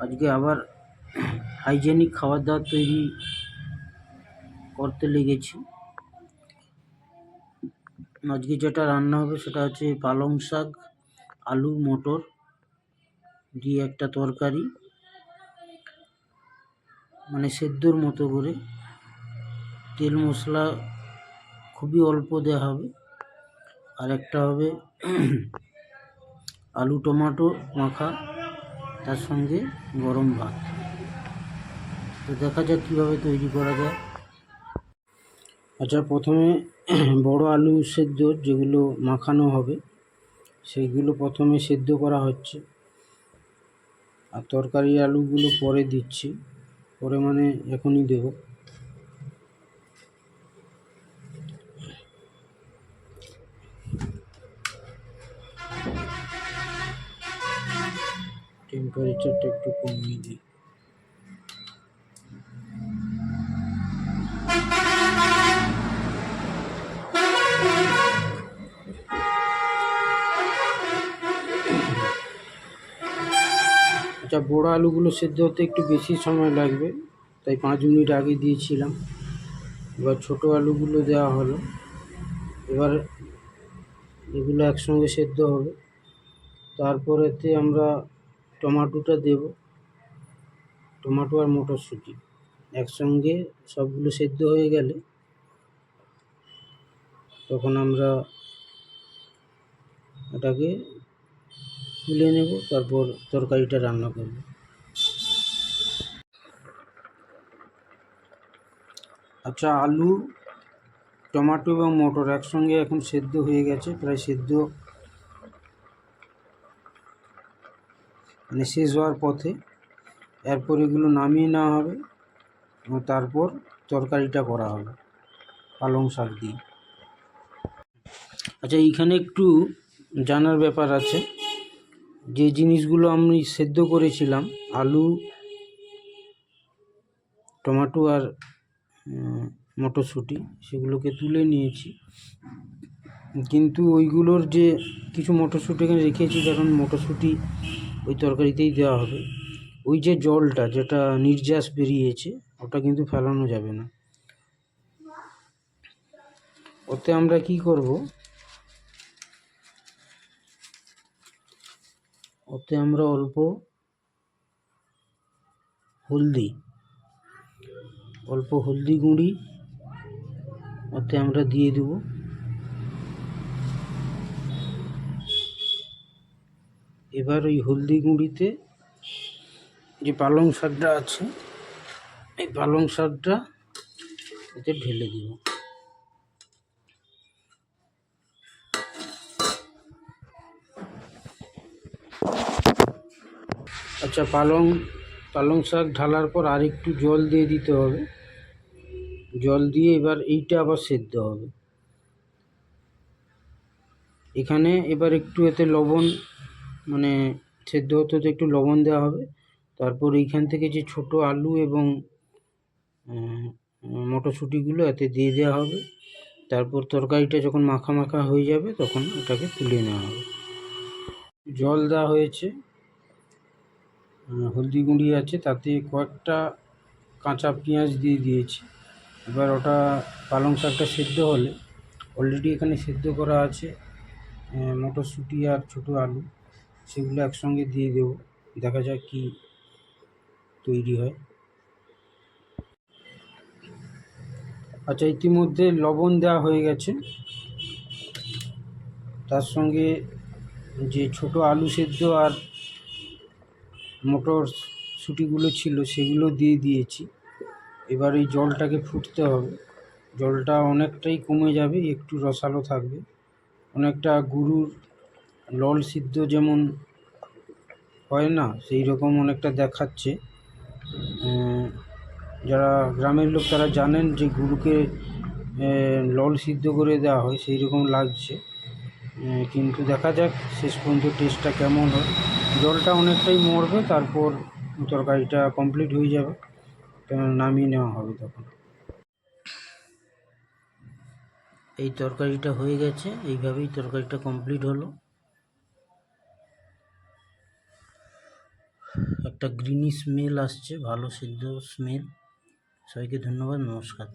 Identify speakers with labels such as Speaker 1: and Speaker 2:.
Speaker 1: আজকে আবার হাইজেনিক খাবার দাবার তৈরি করতে লেগেছি। আজকে যেটা রান্না হবে সেটা হচ্ছে পালং শাক, আলু, মটর দিয়ে একটা তরকারি, মানে সেদ্ধর মতো করে। তেল মশলা খুবই অল্প দেওয়া হবে। আর একটা হবে আলু টমেটো মাখা, তার সঙ্গে গরম ভাত। তো দেখা যাক কীভাবে তৈরি করা যায়। আচ্ছা, প্রথমে বড় আলু সেদ্ধ যেগুলো মাখানো হবে সেইগুলো প্রথমে সেদ্ধ করা হচ্ছে, আর তরকারি আলুগুলো পরে দিচ্ছি। পরে মানে এখনই দেব। টেম্পারেচারটা একটু কমিয়ে দিই। আচ্ছা, বড় আলুগুলো সেদ্ধ হতে একটু বেশি সময় লাগবে, তাই 5 মিনিট আগে দিয়েছিলাম। এবার ছোট আলুগুলো দেওয়া হলো। এবার এগুলো একসঙ্গে সেদ্ধ হবে। তারপরেতে আমরা টমেটোটা দেব। টমেটো আর মটরশুঁটি একসঙ্গে সবগুলো সেদ্ধ হয়ে গেলে তখন আমরা এটাকে তুলে নেব, তারপর তরকারিটা রান্না করব। আচ্ছা, আলু, টমেটো এবং মটর একসঙ্গে এখন সেদ্ধ হয়ে গেছে, প্রায় সেদ্ধ মানে শেষ হওয়ার পথে। এরপর এগুলো নামিয়ে নেওয়া হবে এবং তারপর তরকারিটা করা হবে পালং শাক দিয়ে। আচ্ছা, এইখানে একটু জানার ব্যাপার আছে। যে জিনিসগুলো আমি সেদ্ধ করেছিলাম, আলু, টমেটো আর মটরশুঁটি, সেগুলোকে তুলে নিয়েছি। কিন্তু ওইগুলোর যে কিছু মটরশুঁটি এখানে রেখেছি, কারণ মটরশুঁটি ওই তরকারিতেই দেওয়া হবে। ওই যে জলটা যেটা নির্যাস বেরিয়েছে, ওটা কিন্তু ফেলানো যাবে না। ওতে আমরা কি করব, ওতে আমরা অল্প হলদি গুঁড়ি ওতে আমরা দিয়ে দেব। এবার ওই হলদি গুঁড়িতে যে পালং শাকটা আছে, এই পালং শাকটা এতে ঢেলে দেব। আচ্ছা, পালং শাক ঢালার পর আর একটু জল দিয়ে দিতে হবে। জল দিয়ে এবার এইটা আবার সেদ্ধ হবে। এখানে এবার একটু এতে লবণ, মানে সেদ্ধ হতে হতে একটু লবণ দেওয়া হবে। তারপর এইখান থেকে যে ছোট আলু এবং মটরশুঁটিগুলো এতে দিয়ে দেওয়া হবে। তারপর তরকারিটা যখন মাখা মাখা হয়ে যাবে তখন ওটাকে তুলে নেওয়া হবে। জল দেওয়া হয়েছে, হলদি গুঁড়ি আছে, তাতে কয়েকটা কাঁচা পেঁয়াজ দিয়ে দিয়েছি। এবার ওটা পালং শাকটা সেদ্ধ হলে, অলরেডি এখানে সেদ্ধ করা আছে মটরশুঁটি আর ছোটো আলু, সেগুলো একসঙ্গে দিয়ে দেব। দেখা যাক কি তৈরি হয়। আচ্ছা, ইতিমধ্যে লবণ দেওয়া হয়ে গেছে। তার সঙ্গে যে ছোট আলু সেদ্ধ আর মটরশুঁটিগুলো ছিল সেগুলো দিয়ে দিয়েছি। এবার এই জলটাকে ফুটতে হবে। জলটা অনেকটাই কমে যাবে, একটু রসালো থাকবে। অনেকটা গরুর লল সিদ্ধ যেমন হয় না, সেই রকম অনেকটা দেখাচ্ছে। যারা গ্রামের লোক তারা জানেন যে গরুকে লল সিদ্ধ করে দেওয়া হয়, সেই রকম লাগছে। কিন্তু দেখা যাক শেষ পর্যন্ত টেস্টটা কেমন হয়। জলটা অনেকটাই মরবে, তারপর তরকারিটা কমপ্লিট হয়ে যাবে, নামিয়ে নেওয়া হবে তখন। এই তরকারিটা হয়ে গেছে, এইভাবেই তরকারিটা কমপ্লিট হলো। একটা গ্রিনি স্মেল আসছে, ভালো সিদ্ধ স্মেল। সবাইকে ধন্যবাদ, নমস্কার।